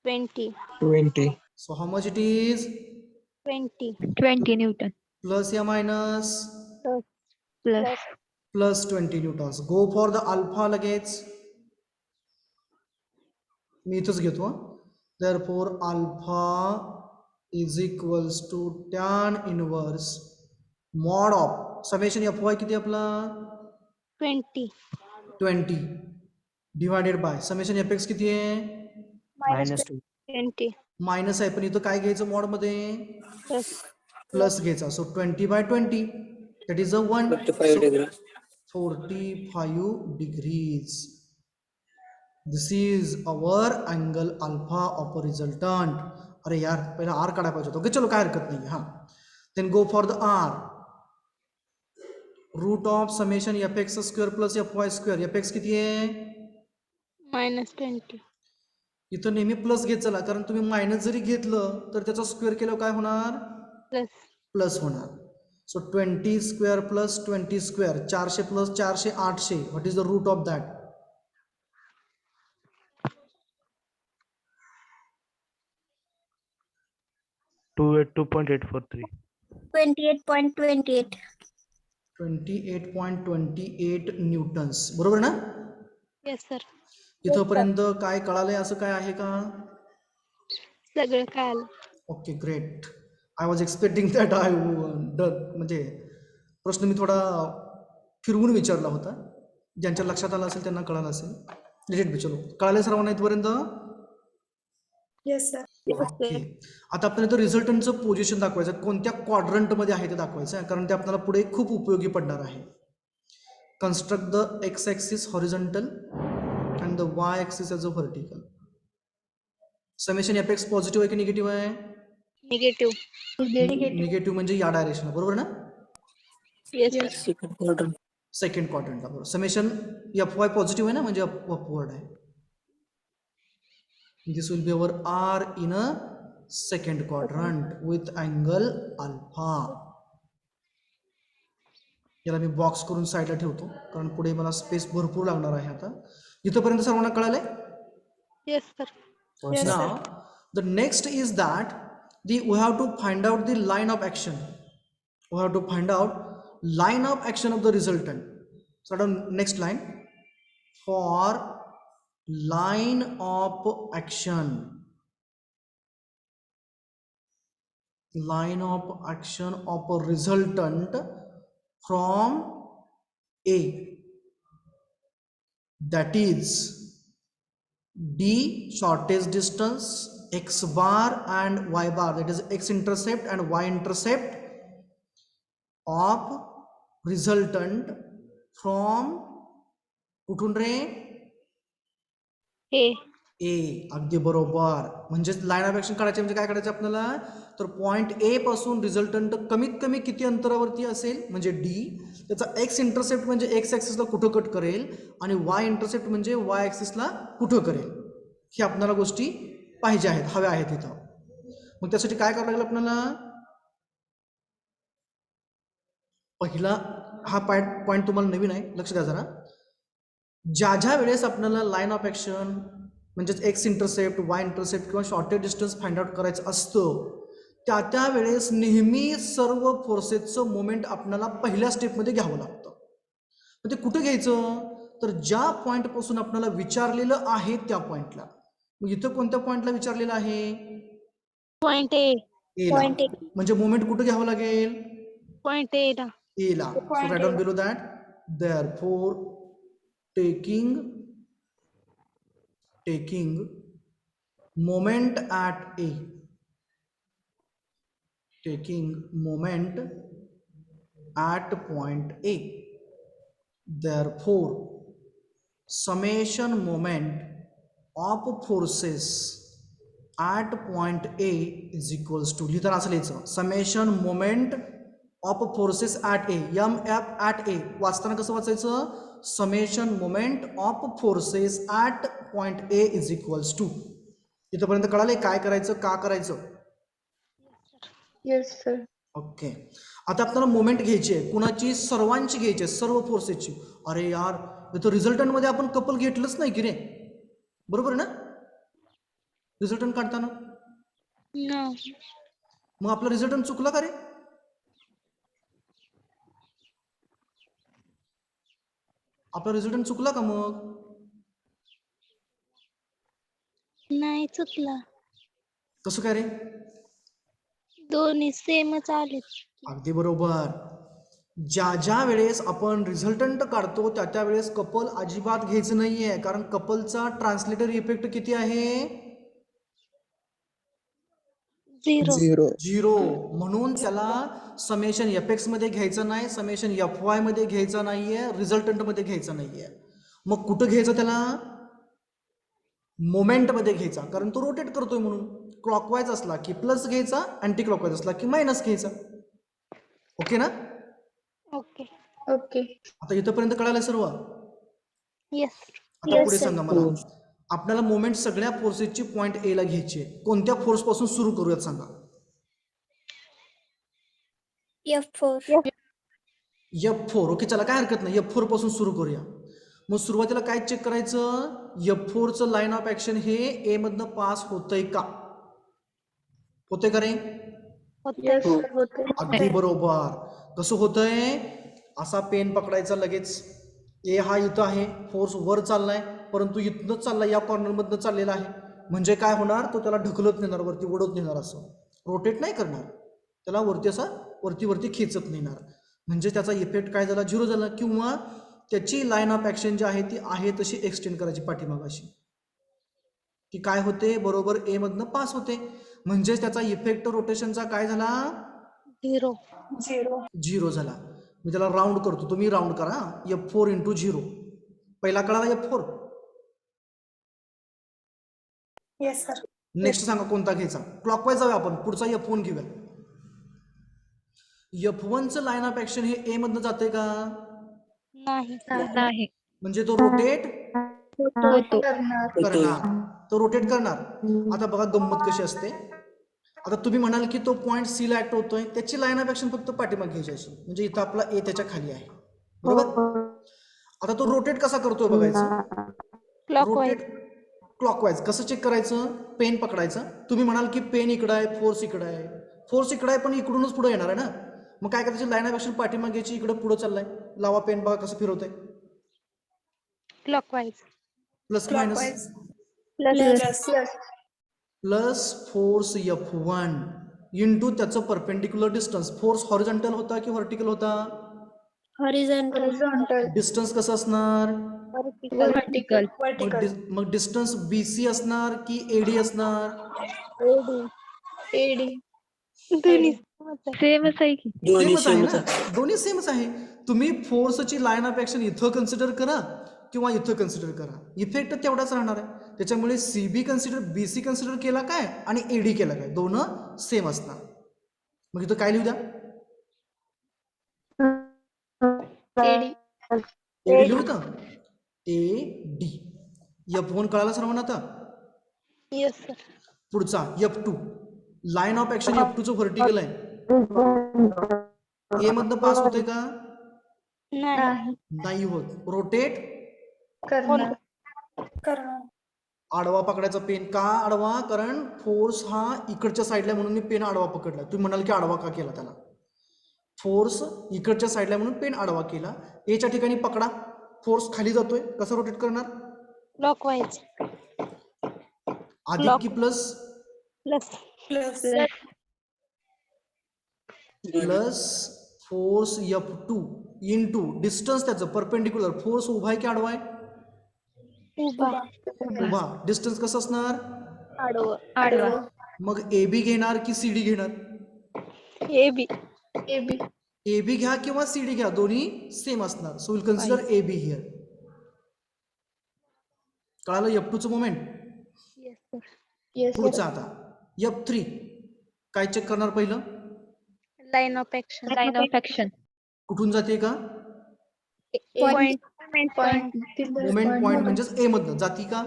20, so how much it is, 20 Newton plus या minus, plus plus 20 newtons. Go for the alpha लगेच, मी इथंच घेतो. Therefore alpha is equals to tan inverse mod of summation fy किती आपला, 20 20 divided by summation fx किती आहे, -20 minus आहे पण इथं काय घ्यायचं मॉड मध्ये, plus प्लस घ्यायचा. So 20/20 that is a 1, 45 degrees. This is our angle alpha of resultant. अरे यार पहिला आर काढायला पाहिजे होतं. ओके चलो काय हरकत नाही. हां, then go for the R. Root of summation F x square plus f y square. F x किती आहे, -20 इथं नेहमी प्लस घेत चला, कारण तुम्ही मायनस जरी घेतलं तर त्याचा स्क्वेअर केल्यावर काय होणार, plus प्लस होणार. So 20 square plus 20 square, 400 plus 400 800. What is the root of that, 2.843. 28.28. 28.28 newtons. बरोबर ना. yes sir, इथंपर्यंत काय कळालंय, असं काय आहे का, सगळं कळालं. Okay great. I was expecting that I म्हणजे प्रश्न मी थोडा फिरवून विचारला होता. ज्यांच्या लक्षात आलं असेल त्यांना कळालं असेल. डिटेट चलो कळाले सर्वांना इथपर्यंत. Yes, sir. ओके, आता आपण इथं रिझल्टंटचं पोझिशन दाखवायचं, कोणत्या क्वाड्रंटमध्ये आहे ते दाखवायचं आहे, कारण ते आपल्याला पुढे खूप उपयोगी पडणार आहे. Construct the x axis horizontal and the Y axis as a vertical. Summation F x positive आहे की निगेटिव्ह आहे, निगेटिव्ह, निगेटिव्ह म्हणजे या डायरेक्शनला, बरोबर ना. yes sir, सेकंड क्वाड्रंटला, बरोबर. समेशन एफ वाय पॉझिटिव्ह आहे ना, म्हणजे अपवर्ड आहे. This will be our R in a second quadrant with angle alpha. याला मी बॉक्स करून साईडला ठेवतो, कारण पुढे मला स्पेस भरपूर लागणार आहे. आता इथपर्यंत सर्वांना कळालंय. yes sir, Now the next is that we have to find out the line of action. We have to find out line of action of the resultant. So the next line, for line of action, line of action of a resultant from A, that is D shortest distance, x bar and y bar, that is x intercept and y intercept of resultant from कुठून रे, A, ए. अगदी बरोबर. म्हणजे line of action काढायचे म्हणजे काय काढायचं आपल्याला, तर पॉईंट ए पासून रिझल्टंट कमीत कमी किती अंतरावरती असेल, म्हणजे डी. त्याचा एक्स इंटरसेप्ट म्हणजे एक्स ॲक्सिसला कुठं कट करेल आणि वाय इंटरसेप्ट म्हणजे वाय ॲक्सिसला कुठं करेल, हे आपल्याला गोष्टी पाहिजे आहेत, हव्या आहेत इथं. मग त्यासाठी काय करावं लागेल आपल्याला, पहिला हा पॉईंट तुम्हाला नवीन आहे, लक्ष द्या जरा. ज्या वेळेस आपल्याला लाईन ऑफ ॲक्शन म्हणजेच एक्स इंटरसेप्ट, वाय इंटरसेप्ट किंवा शॉर्टेज डिस्टन्स फाइंड आउट करायचं असतं, त्या वेळेस नेहमी सर्व फोर्सेसचं मोमेंट आपल्याला पहिल्या स्टेपमध्ये घ्यावं लागतं. मग ते कुठं घ्यायचं, तर ज्या पॉईंटपासून आपल्याला विचारलेलं आहे त्या पॉईंटला. मग इथं कोणत्या पॉईंटला विचारलेलं आहे, Point A. एला. म्हणजे मोमेंट कुठं घ्यावं लागेल, Point A ला. एला. So write down below that, therefore taking moment at A, taking moment at point A, therefore summation moment of forces at point A is equals to, लिहिताना असं लिहायचं, summation moment of forces at A, MF at A. वाचताना कसं वाचायचं, summation moment of forces at point A is equals to. इथपर्यंत कळाले काय करायचं, का करायचं. Yes sir. ओके. आता आपल्याला मोमेंट घ्यायची आहे, कुणाची, सर्वांची घ्यायची आहे, सर्व फोर्सेसची. अरे यार, इथं रिझल्टंट मध्ये आपण कपल घेतलंच नाही की रे, बरोबर ना, रिझल्टंट काढताना. No. मग आपला रिझल्टंट चुकला का रे, आपला रिझल्टंट चुकला का मग, नाही चुकला. कसं काय रे, दोन्ही सेमच आलेत. अगदी बरोबर. ज्या वेळेस आपण रिझल्टंट काढतो त्या वेळेस कपल अजिबात घ्यायचं नाहीये, कारण कपलचा ट्रान्सलेटर इफेक्ट किती आहे, 0. 0. म्हणून त्याला समेशन एफएक्स मध्ये घ्यायचं नाही, समेशन एफवाय मध्ये घ्यायचं नाहीये, रिझल्टंट मध्ये घ्यायचं नाहीये. मग कुठं घ्यायचं त्याला, मोमेंट मध्ये घ्यायचा, कारण तो रोटेट करतोय म्हणून. क्लॉकवाईज असला की प्लस घ्यायचा, अँटी क्लॉकवाईज असला की मायनस घ्यायचा. ओके ना. ओके. ओके. आता इथंपर्यंत कळालं सर्व. येस. आता पुढे सांगा मला, आपल्याला मोमेंट सगळ्या फोर्सेसची पॉइंट ए ला घ्यायची आहे. कोणत्या फोर्स पासून सुरू करूयात सांगा, F4. F4. ओके, चला काय हरकत नाही, F4 पासून सुरू करूया. मग सुरुवातीला काय चेक करायचं, F4चं लाईन ऑफ ऍक्शन हे ए मधनं पास होतंय का, होतंय का रे, येस सर होते. अगदी बरोबर. कसं होतंय, असा पेन पकडायचा लगेच, ए हा इथं आहे, फोर्स वर चाललाय, परंतु इथनंच चाललाय, या कॉर्नर मधनं चाललेला आहे. म्हणजे काय होणार, तो त्याला ढकलत नेणार, वरती ओढत नेणार, असं रोटेट नाही करणार, त्याला वरती असा वरती खेचत नेणार. म्हणजे त्याचा इफेक्ट काय झाला, 0 झाला. किंवा त्याची लाईन ऑफ ऍक्शन जी आहे ती आहे तशी एक्सटेंड करायची पाठीमागाशी, की काय होते, बरोबर ए मधनं पास होते. म्हणजेच त्याचा इफेक्ट रोटेशनचा काय झाला, 0. 0 झाला. मी त्याला राऊंड करतो, तुम्ही राऊंड करा, F4 इंटू 0. पहिला कळाला F4. Yes, sir. नेक्स्ट सांगा कोणता घ्यायचा, क्लॉकवाईज जाऊया आपण, पुढचा F1 घेऊया. F1चं लाईन ऑफ ऍक्शन हे ए मधनं जाते का, नाही. म्हणजे तो रोटेट करणार. करणार, तो रोटेट करणार. आता बघा गंमत कशी असते, आता तुम्ही म्हणाल की तो पॉइंट सी ला ऍक्ट होतोय, त्याची लाईन ऑफ ऍक्शन फक्त पाठीमागे घ्यायची अशी, म्हणजे इथं आपला ए त्याच्या खाली आहे, बरोबर. आता तो रोटेट कसा करतोय बघायचं, क्लॉकवाईज. Rotate clockwise. कसं चेक करायचं, पेन पकडायचं. तुम्ही म्हणाल की पेन इकडं आहे, फोर्स इकडं आहे, फोर्स इकडं आहे, पण इकडूनच पुढे येणार आहे ना. मग काय करायचं, लाईन ऑफ ऍक्शन पाठीमागे घ्यायची, इकडं पुढे चाललाय, लावा पेन, बघा कसं फिरवतंय, clockwise. Plus minus, Clockwise. Plus. Plus force F1 into त्याचं परपेंडिक्युलर डिस्टन्स. फोर्स हॉरिझॉन्टल होता की व्हर्टिकल होता, हॉरिझॉन्टल. डिस्टन्स कसं असणार, व्हर्टिकल. मग डिस्टन्स BC असणार की AD असणार, एडी. दोन्ही सेमच आहे की. सेमच आहे ना, दोन्ही सेमच आहे. तुम्ही फोर्सची लाईन ऑफ ऍक्शन इथं कन्सिडर करा किंवा इथं कन्सिडर करा, इफेक्ट तेवढाच राहणार आहे. त्याच्यामुळे CB कन्सिडर, BC कन्सिडर केला काय आणि AD केला काय, दोन सेम असणार. मग इथं काय लिहू द्या, एडी. AD लिहू का, AD. F1 कळाला सर्वांना आता. Yes sir. पुढचा F2, लाईन ऑफ ऍक्शन F2चं व्हर्टिकल आहे, ए मधनं पास होते का, नाही. नाही होत, रोटेट करणार. आडवा पकडायचा पेन का आडवा? कारण फोर्स हा इकडच्या साईडला म्हणून मी पेन आडवा पकडला. तुम्ही म्हणाल की आडवा का केला त्याला? फोर्स इकडच्या साईडला म्हणून पेन आडवा केला. एच्या ठिकाणी पकडा, फोर्स खाली जातोय, कसं रोटेट करणार? Clockwise. अधिक की plus? Plus. Plus. Plus force F2 into distance त्याचं परपेंडिक्युलर. फोर्स उभा आहे की आडवा आहे? Uba. उभा. डिस्टन्स कसं असणार? Adva. मग AB घेणार की CD घेणार? AB. AB. AB घ्या किंवा CD घ्या, दोन्ही सेम असणार. So will consider AB here. कळालं F2चं moment? Yes, sir. Yes, sir. पुढचा आता F3 काय चेक करणार पहिलं? Line of action. कुठून जाते का? Point. Point. मोमेंट पॉइंट म्हणजेच ए मधनं जाती का?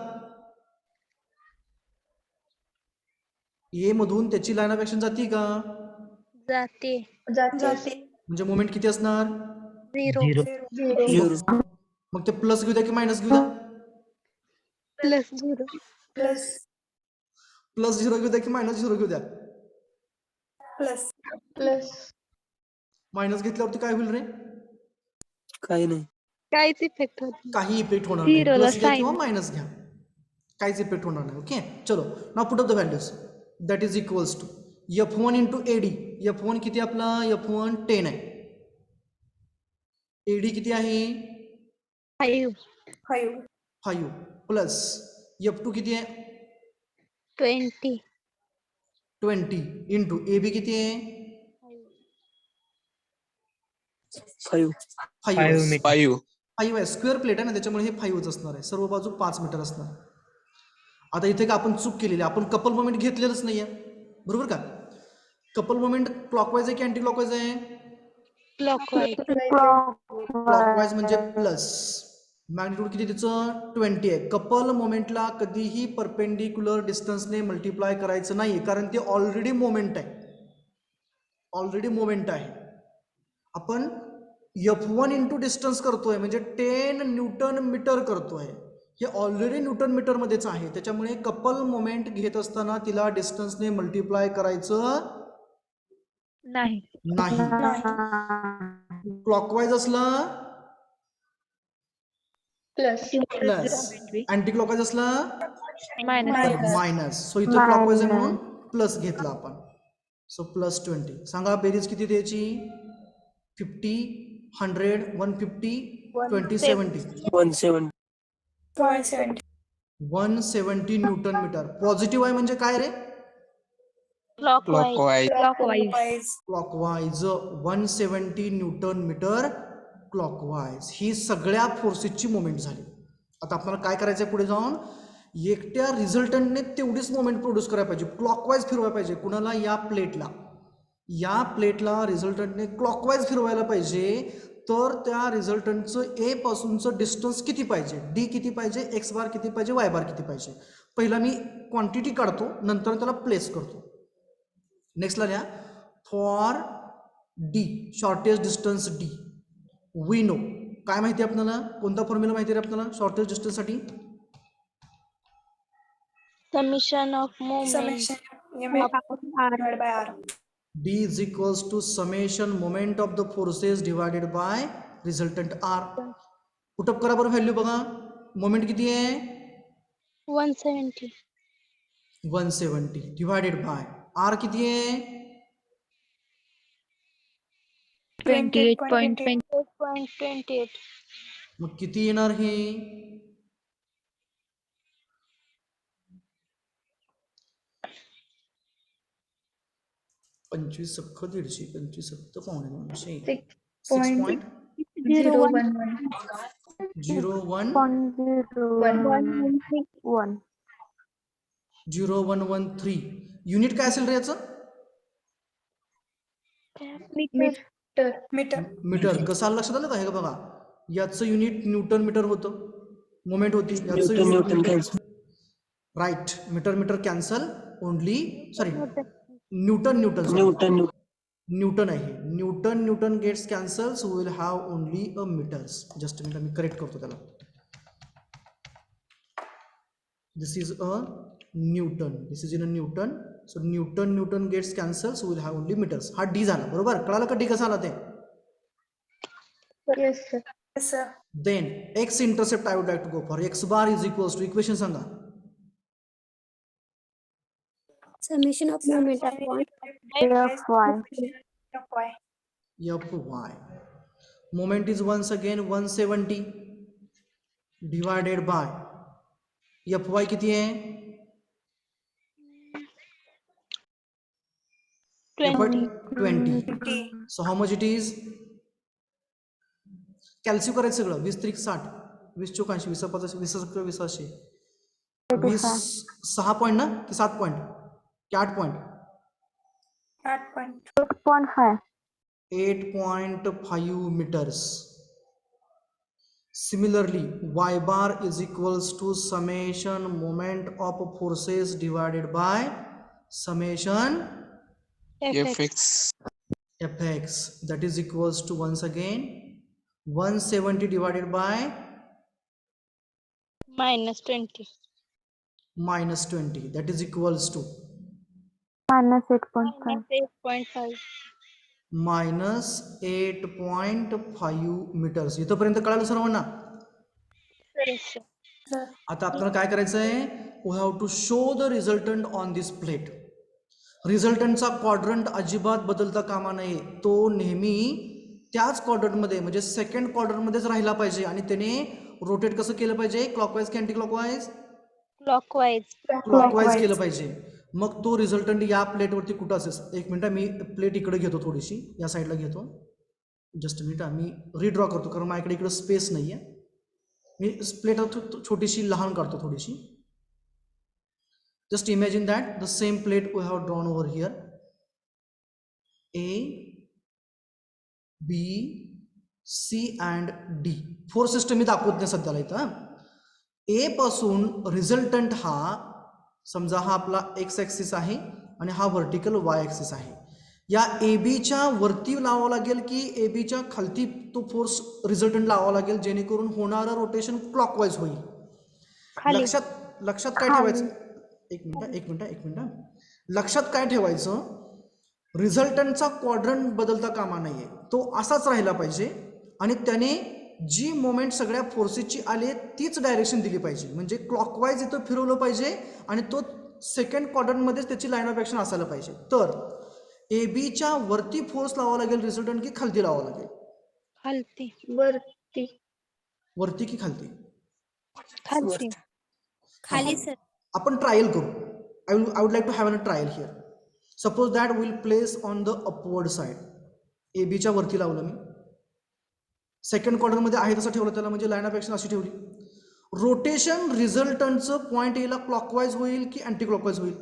ए मधून त्याची लाईन ऑफ ऍक्शन जाती का? जाते. जाते. म्हणजे मोमेंट किती असणार? 0. Zero. मग ते प्लस घेऊ द्या की मायनस घेऊ द्या? Plus 0. Plus. प्लस 0 घेऊ द्या की मायनस 0 घेऊ द्या? Plus. Plus. मायनस घेतल्यावरती काय होईल रे? काहीच इफेक्ट होत नाही. काही इफेक्ट होणार नाही. प्लस घ्या किंवा मायनस घ्या, काहीच इफेक्ट होणार नाही. ओके, चलो now put up the values. That is equals to F1 into AD. F1 किती आपला? F1 10 आहे. AD किती आहे? 5. 5. 5 प्लस F2 किती आहे? 20. 20 इंटू AB किती आहे? 5 आहे. स्क्वेअर प्लेट आहे ना, त्याच्यामुळे हे 5च असणार आहे. सर्व बाजू 5 मीटर असणार. आता इथे का आपण चूक केलेली, आपण कपल मोमेंट घेतलेलंच नाहीये, बरोबर का? कपल मोमेंट क्लॉकवाईज आहे की अँटी क्लॉकवाईज आहे? Clockwise. क्लॉकवाईज म्हणजे प्लस. मॅग्निट्यूड किती तिचं? 20 आहे. कपल मोमेंटला कधीही परपेंडिक्युलर डिस्टन्सने मल्टिप्लाय करायचं नाही, कारण ते ऑलरेडी मोमेंट आहे. आपण F1 इंटू डिस्टन्स करतोय म्हणजे 10 न्यूटन मीटर करतोय. हे ऑलरेडी न्यूटन मीटर मध्येच आहे, त्याच्यामुळे कपल मोमेंट घेत असताना तिला डिस्टन्सने मल्टिप्लाय करायचं नाही. क्लॉकवाईज असला Plus. प्लस, अँटी क्लॉकवाईज असला Minus. मायनस. सो इथं क्लॉकवाईज आहे म्हणून प्लस घेतला आपण. So plus 20. सांगा बेरीज किती द्यायची? 50, 100, 150, 20, 70. 0.70. 170 न्यूटन मीटर. पॉझिटिव्ह आहे म्हणजे काय रे? Clockwise. Clockwise. Clockwise 170 newton metre clockwise. ही सगळ्या फोर्सेसची मोमेंट झाली. आता आपल्याला काय करायचं आहे पुढे जाऊन? एकट्या रिझल्टंटने तेवढीच मोमेंट प्रोड्यूस करायला पाहिजे, क्लॉकवाईज फिरवायला पाहिजे. कुणाला? या प्लेटला रिझल्टंटने क्लॉकवाईज फिरवायला पाहिजे. तर त्या रिझल्टंटचं ए पासूनचं डिस्टन्स किती पाहिजे? डी किती पाहिजे? एक्स बार किती पाहिजे? वाय बार किती पाहिजे? पहिला मी क्वांटिटी काढतो, नंतर त्याला प्लेस करतो. नेक्स्टला द्या for D, shortest distance D, we know. काय माहिती आहे आपल्याला? कोणता फॉर्म्युला माहिती आहे आपल्याला शॉर्टेस्ट डिस्टन्ससाठी? Summation of moment. Summation. Divided by R. D is equals to summation moment of the forces divided by resultant R. Put up करा बरं व्हॅल्यू बघा. मोमेंट किती आहे? 170. 170 डिवायडेड बाय R किती आहे? 28.28. 8.28. मग किती येणार हे? पंचवीस सख्ख 150, 25 सत्त पावणे 200, 6.01. 0113. युनिट काय असेल रे याचं? Meter. मीटर. कसं आलं लक्षात आलं का? हे बघा, याचं युनिट न्यूटन मीटर होतं, मोमेंट होती. याचं unit right, metre cancel. Only sorry newton आहे. Newton gets cancel. So will have only a metres. Just मी करेक्ट करतो त्याला. This is a Newton. This is in a Newton. So Newton gets cancelled. So we'll have only meters. हा D झाला बरोबर. कळालं का D कसा आला ते? Yes, sir. Yes, sir. Then x intercept I would like to go for. X bar is equals to equation सांगा. Summation of moment upon Fy. Fy. Moment is once again 170 divided by Fy किती आहे? 20. 20. T. So how much it is? कॅल्क्यू करायचं सगळं. 20 त्रिक 60, 20 चौक 80, 20 50, 20 20 80, 20 6 point ना की 7 point की 8 point? 8.5. 8.5 meters. Similarly, y bar is equals to summation moment of forces divided by summation Fx. fx. That is equals to once again 170 divided by Minus 20. minus 20. That is equals to Minus 8.5. minus 8.5 meters. इथपर्यंत कळालं सर्वांना? Yes, sir. आता आपल्याला काय करायचं आहे? We have to show the resultant on this plate. रिझल्टंटचा quadrant अजिबात बदलता कामा नये. तो नेहमी त्याच क्वाड्रंटमध्ये म्हणजे सेकंड क्वाड्रंटमध्येच राहिला पाहिजे आणि त्याने रोटेट कसं केलं पाहिजे? क्लॉकवाईज की अँटी क्लॉकवाईज? Clockwise. क्लॉकवाईज केलं पाहिजे. मग तो रिझल्टंट या प्लेटवरती कुठं असेल? एक मिनिट, मी प्लेट इकडे घेतो, थोडीशी या साईडला घेतो. जस्ट मिनिट, मी रिड्रॉ करतो कारण माझ्याकडे इकडे स्पेस नाही आहे. मी प्लेट छोटीशी लहान काढतो थोडीशी. Just imagine that the same plate we have drawn over here. A, B, C and D. 4 system मी दाखवत नाही सध्याला इथं. A पासून रिझल्टंट हा समजा हा आपला एक्स ॲक्सिस आहे आणि हा व्हर्टिकल वाय ॲक्सिस आहे. या एबीच्या वरती लावावं लागेल की एबीच्या खालती तो फोर्स रिझल्टंट लावावा लागेल जेणेकरून होणारं रोटेशन क्लॉकवाईज होईल. लक्षात काय ठेवायचं? एक मिनिट. लक्षात काय ठेवायचं? रिझल्टंटचा क्वाड्रंट बदलता कामा नाहीये. तो असाच राहिला पाहिजे आणि त्याने जी मोमेंट सगळ्या फोर्सेसची आली तीच डायरेक्शन दिली पाहिजे. म्हणजे क्लॉकवाईज इथं फिरवलं पाहिजे आणि तो सेकंड क्वाड्रंटमध्येच त्याची लाईन ऑफ ॲक्शन असायला पाहिजे. तर ए बीच्या वरती फोर्स लावावा लागेल रिझल्टंट की खालती लावावा लागेल? खालती. वरती. वरती की खालती? खालती. खाली सर. आपण ट्रायल करू. I would like to have a trial here. Suppose that we'll place on the upward side. ए बीच्या वरती लावलं मी. सेकंड क्वार्टरमध्ये आहे तसं ठेवलं त्याला, म्हणजे लाईन ऑफ ॲक्शन अशी ठेवली. रोटेशन रिझल्टंटचं पॉईंट एला क्लॉकवाईज होईल की अँटी क्लॉकवाईज होईल?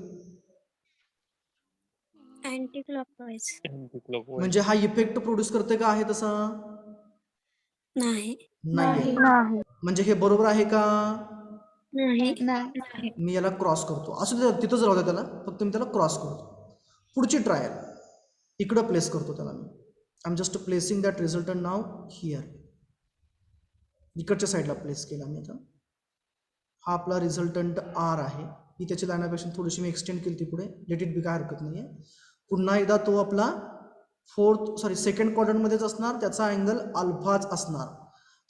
Anti clockwise. म्हणजे हा इफेक्ट प्रोड्यूस करते का आहे तसा? नाही. नाही. म्हणजे हे बरोबर आहे का? नाही. मी याला क्रॉस करतो. असं तिथंच राहू द्या त्याला, फक्त मी त्याला क्रॉस करतो. पुढची ट्रायल इकडं प्लेस करतो त्याला मी. I am just placing that resultant now here. इकडच्या साईडला प्लेस केला मी आता. हा आपला रिझल्टंट आर आहे. ही त्याची लाईन ऑफ ॲक्शन थोडीशी मी एक्सटेंड केली ती पुढे. लेट इट बी, काय हरकत नाही आहे. पुन्हा एकदा तो आपला सेकंड क्वाड्रंटमध्येच असणार. त्याचा अँगल अल्फाच असणार.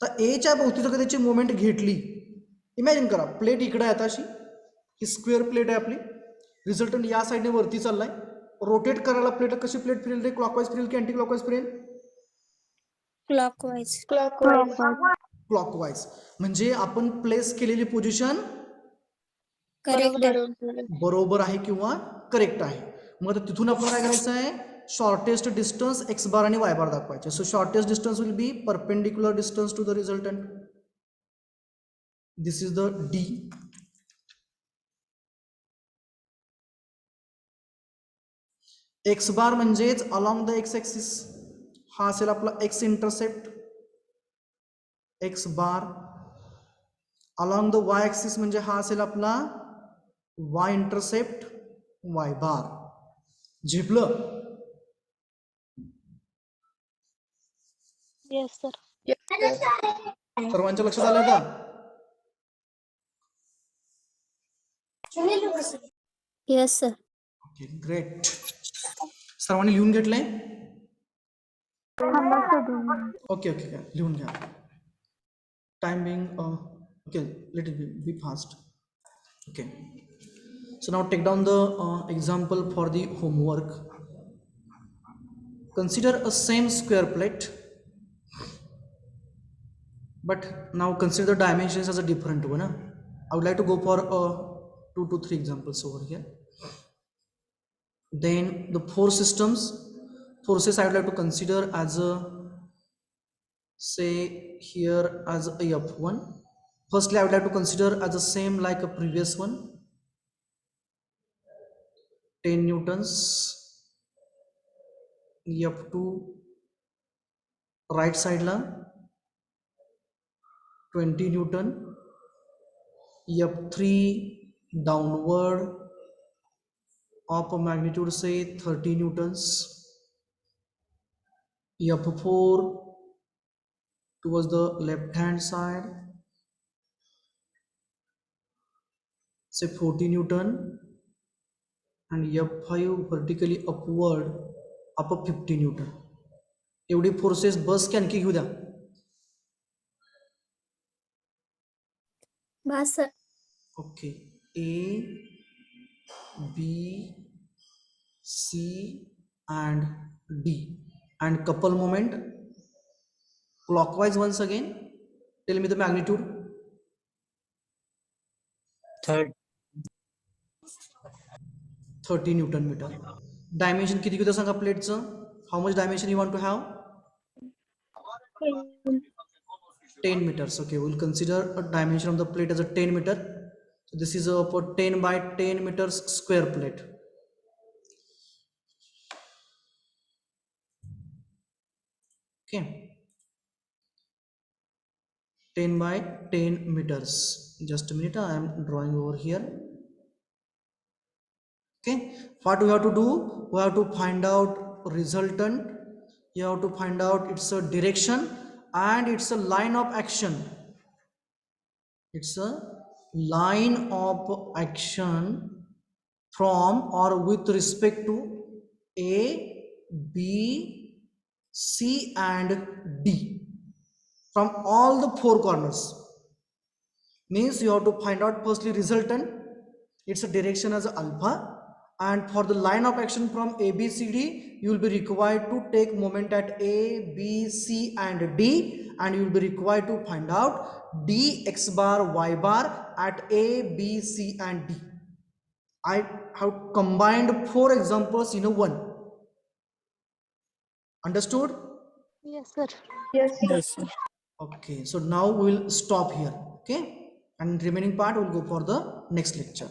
तर एच्या भोवती जर त्याची मुवमेंट घेतली, इमॅजिन करा प्लेट इकडे आहे. आता अशी ही स्क्वेअर प्लेट आहे आपली. रिझल्टंट या साईडने वरती चाललाय. रोटेट करायला प्लेट कशी प्लेट फिरेल रे? क्लॉकवाईज फिरेल की अँटी क्लॉकवाईज फिरेल? क्लॉकवाईज. क्लॉकवाईज. म्हणजे आपण प्लेस केलेली पोझिशन करेक्ट. बरोबर आहे किंवा करेक्ट आहे. मग तिथून आपल्याला काय करायचं आहे? शॉर्टेस्ट डिस्टन्स एक्स बार आणि वाय बार दाखवायचे. So shortest distance will be perpendicular distance to the resultant. This is the D. X bar म्हणजेच अलॉंग द एक्स ॲक्सिस. हा असेल आपला X intercept X bar. Along the Y axis म्हणजे हा असेल आपला वाय इंटरसेप्ट वाय बार. झेपलं? Yes, sir. सर्वांच्या लक्षात आलं का? Yes, sir. Okay great. सर्वांनी लिहून घेतलंय? ओके ओके घ्या, लिहून घ्या. Time being okay, let it be fast. Okay, so now take down the example for the homework. Consider a same square plate, but now consider the dimensions as a different one. I would like to go for 2 to 3 examples over here. Then the forces I would like to consider as a, say here as a F1. Firstly, I would like to consider as the same like a previous one, 10 newtons. F2 right side ला 20 Newton, F3 downward of a magnitude say 30 Newtons, F4 towards the left hand side say 40 Newton, and F5 vertically upward up of 50 Newton. एवढी forces बस की आणखी घेऊ द्या. बस sir. Okay, A, B, C and D, and couple moment clockwise once again. Tell me the magnitude. 30 Newton meter. Dimension किती किती सांगा प्लेटचं? How much dimension you want to have? 10 meters. Okay, we'll consider a dimension of the plate as a 10 meter. So this is a 10 by 10 meters square plate. Okay, 10 by 10 meters. Just a minute, I am drawing over here. Okay, what we have to do? We have to find out resultant. You have to find out its a direction and it's a line of action. It's a line of action from or with respect to A, B, C and D from all the 4 corners. Means you have to find out firstly resultant, its a direction as alpha, and for the line of action from A, B, C, D, you will be required to take moment at A, B, C and D, and you will be required to find out D, X bar, Y bar at A, B, C and D. I have combined 4 examples in a one. Understood? Yes, sir. Yes, sir. Yes, sir. Okay, so now we will stop here. Okay, and remaining part will go for the next lecture.